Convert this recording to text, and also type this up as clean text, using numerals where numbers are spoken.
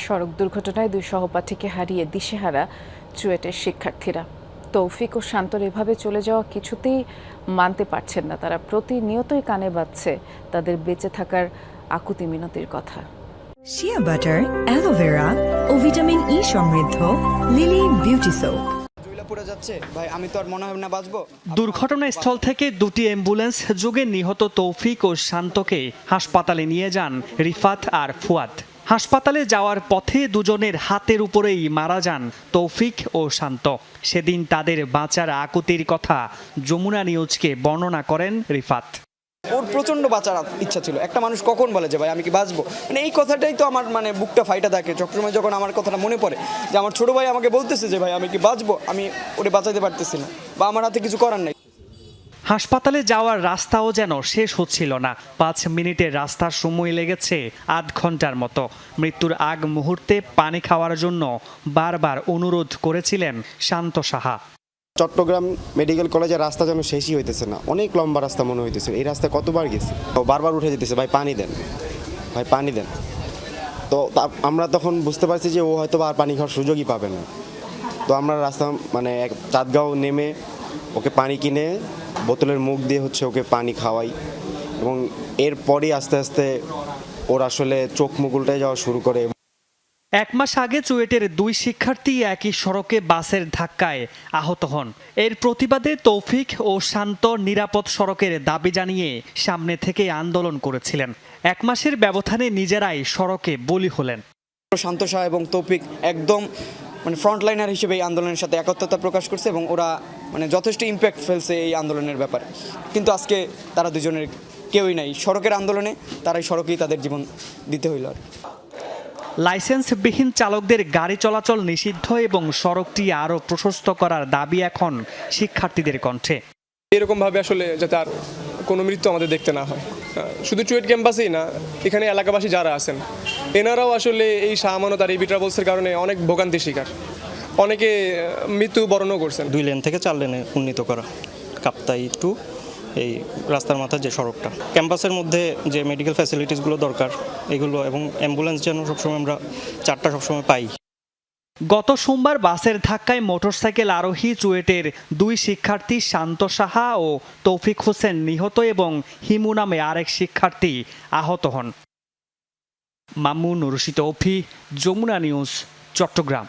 সড়ক দুর্ঘটনায় 2 সহপাঠীকে হারিয়ে দিশেহারা চুয়েটের শিক্ষার্থীরা। তৌফিক ও শান্তর এভাবে চলে যাওয়া কিছুতেই মানতে পারছেন না তারা। প্রতিনিয়তই কানে বাজছে তাদের বেঁচে থাকার আকুতি মিনতির কথা। শিয়া বাটার, অ্যালোভেরা ও ভিটামিন ই সমৃদ্ধ লিলি বিউটি সোপ। দুর্ঘটনাস্থল থেকে দুটি অ্যাম্বুলেন্স যোগে নিহত তৌফিক ও শান্তকে হাসপাতালে নিয়ে যান রিফাত আর ফুয়াদ। হাসপাতালে যাওয়ার পথে দুজনের হাতের উপরেই মারা যান তৌফিক ও শান্ত। সেদিন তাদের বাঁচার আকুতির কথা যমুনা নিউজকে বর্ণনা করেন রিফাত। ওর প্রচণ্ড বাঁচার ইচ্ছা ছিল। একটা মানুষ কখন বলে যে ভাই আমি কি বাঁচবো, মানে এই কথাটাই তো আমার বুকটা ফাইটা থাকে সবসময় যখন আমার কথাটা মনে পড়ে যে আমার ছোট ভাই আমাকে বলতেছে যে ভাই আমি কি বাঁচবো, আমি ওরে বাঁচাতে পারতেছি না বা আমার হাতে কিছু করার নাই। হাসপাতালে যাওয়ার রাস্তাও যেন শেষ হচ্ছিল না। 5 মিনিটের রাস্তার সময় লেগেছে আধ ঘন্টার মতো। মৃত্যুর আগ মুহূর্তে পানি খাওয়ার জন্য বারবার অনুরোধ করেছিলেন শান্ত সাহা। চট্টগ্রাম মেডিকেল কলেজের রাস্তা যেন শেষই হইতেছে না, অনেক লম্বা রাস্তা মনে হইতেছে। এই রাস্তায় কতবার গেছি, বারবার উঠে যেতেছে, ভাই পানি দেন, ভাই পানি দেন। তো আমরা তখন বুঝতে পারছি যে ও হয়তো আর পানি খাওয়ার সুযোগই পাবে না। তো আমরা রাস্তা চাঁদগাঁও নেমে ওকে পানি কিনে বোতলের মুখ দিয়ে ওকে পানি খাওয়াই এবং এরপরই আস্তে আস্তে ওর আসলে চোখ মুখ উল্টে যাওয়া শুরু করে। 1 মাস আগে চুয়েটের 2 শিক্ষার্থী একই সড়কে বাসের ধাক্কায় আহত হন। এর প্রতিবাদে তৌফিক ও শান্ত নিরাপদ সড়কের দাবি জানিয়ে সামনে থেকে আন্দোলন করেছিলেন। 1 মাসের ব্যবধানে নিজেরাই সড়কে বলি হলেন। শান্ত সাহা এবং তৌফিক একদম ফ্রন্টলাইনার হিসেবে এই আন্দোলনের সাথে একত্রতা প্রকাশ করছে এবং ওরা যথেষ্ট ইম্প্যাক্ট ফেলছে এই আন্দোলনের ব্যাপারে। কিন্তু আজকে তারা দুজনের কেউই নাই সড়কের আন্দোলনে, তারাই সড়কেই তাদের জীবন দিতে হইল আর। লাইসেন্সবিহীন চালকদের গাড়ি চলাচল নিষিদ্ধ এবং সড়কটি আরও প্রশস্ত করার দাবি এখন শিক্ষার্থীদের কণ্ঠে। এরকমভাবে আসলে যাতে আর কোনো মৃত্যু আমাদের দেখতে না হয়, শুধু চুয়েট ক্যাম্পাসেই না, এখানে এলাকাবাসী যারা আছেন এনারাও আসলে এই শাহ আমানত আর এই বিট্রাবলসের কারণে অনেক ভোগান্তির শিকার, অনেকে মৃত্যু বরণও করছেন। 2 লেন থেকে 4 লেনে উন্নীত করা কাপ্তাই টু এই রাস্তার মাথার যে সড়কটা, ক্যাম্পাসের মধ্যে যে মেডিকেল ফ্যাসিলিটিসগুলো দরকার এগুলো, এবং অ্যাম্বুলেন্স যেন সবসময় আমরা 4টা সবসময় পাই। গত সোমবার বাসের ধাক্কায় মোটরসাইকেল আরোহী চুয়েটের 2 শিক্ষার্থী শান্ত সাহা ও তৌফিক হোসেন নিহত এবং হিমু নামে আরেক শিক্ষার্থী আহত হন। মামুন রশিদ অফি, যমুনা নিউজ, চট্টগ্রাম।